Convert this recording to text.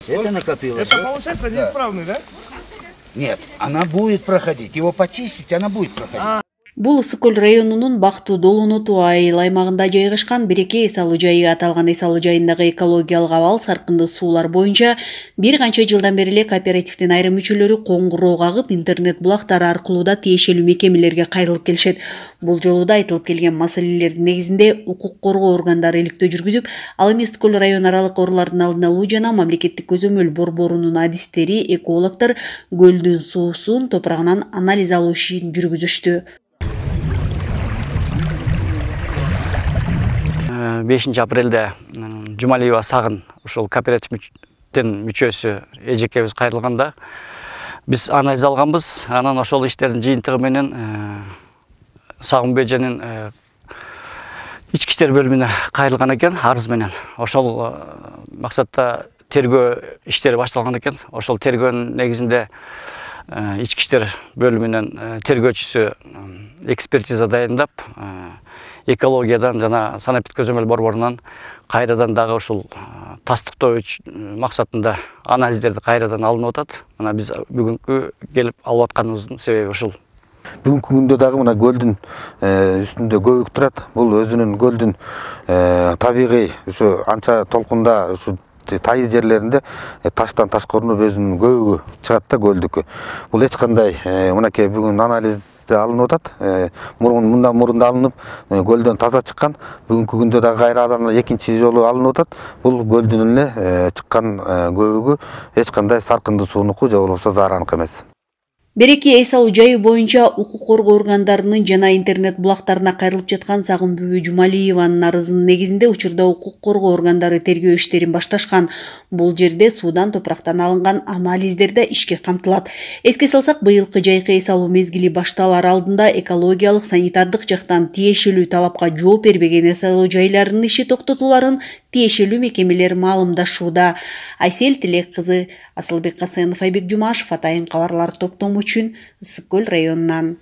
Это накопилось. Это получается неисправный, да? Нет, она будет проходить. Его почистить, она будет проходить. Бул Ысык-Көл районунун Бактуу Долоноту айыл аймагында жайгашкан Береке эс алуу жайы аталган эс алуу жайындагы экологиялык абал саркынды суулар боюнча бир канча жылдан бери эле кооперативдин айрым мүчөлөрү коңгуроо кагып интернет булактары аркылуу да тиешелүү мекемелерге кайрылып келишет. Бул жолу да айтылып келген маселелердин негизинде укук коргоо органдары иликтөө жүргүзүп, ал эми Ысык-Көл район аралык оорулардын алдын алуу жана мамлекеттик көзөмөл борборунун адистери, экологдор көлдүн суусун топурагынан анализ алуу ишин жүргүзүштү. 5 апрелде Жумалиева Сагын ушул кооперативдин мүчөсү эжекебиз кайрылганда биз анализ алганбыз. Анан ошол иштердин жыйынтыгы менен Сагын беженин ички иштер бөлүмүнө кайрылган экен арыз менен. Ошол максатта тергөө иштери башталган экен. Ошол тергөөнүн негизинде ички иштер бөлүмүнүн тергөөчүсү экспертиза дайындап, экологиядан жана санаптык көзөмөл борборунан кайрадан дагы ушул тастыктоо максатында анализдерди кайрадан алынып атат. Мына биз бүгүнкү келип алып атканыбыздын себеби ушул. Бүгүнкү күндө дагы мына көлдүн үстүндө көбүк турат. Бул өзүнүн көлдүн табигый ушу анча толкунда ушу тайыз жерлеринде таштан ташкорунуп өзүнүн көбүгү чыгат да көлдүкү. Бул эч кандай мынакей бүгүн анализде алынып атат. Мындан мурун да алынып көлдөн таза чыккан. Бүгүнкү күндө дагы кайрадан экинчи жолу алынып атат. Бул көлдүн эле чыккан көбүгү эч кандай саркынды суунуку же болбосо заараныкы эмес. Береке эс алуу жайы боюнча укук коргоо органдарынын жана интернет булактарына кайрылып жаткан Сагын Бүбү Жумалиеванын арызынын негизинде учурда укук коргоо органдары тергөө иштерин башташкан. Бул жерде суудан топурактан алынган анализдер да ишке камтылат. Эске салсак, быйылкы жайкы эс алуу мезгили башталар алдында экологиялык, санитардык жактан тиешелүү талапка жооп бербеген эс алуу жайларынын иши токтотуларын тиешелүү мекемелер маалымдашууда. Айсел Тилек кызы, Асылбек Касенов, Айбек Жумашев, Атайын кабарлар топтому үчүн Ысык-Көл районунан.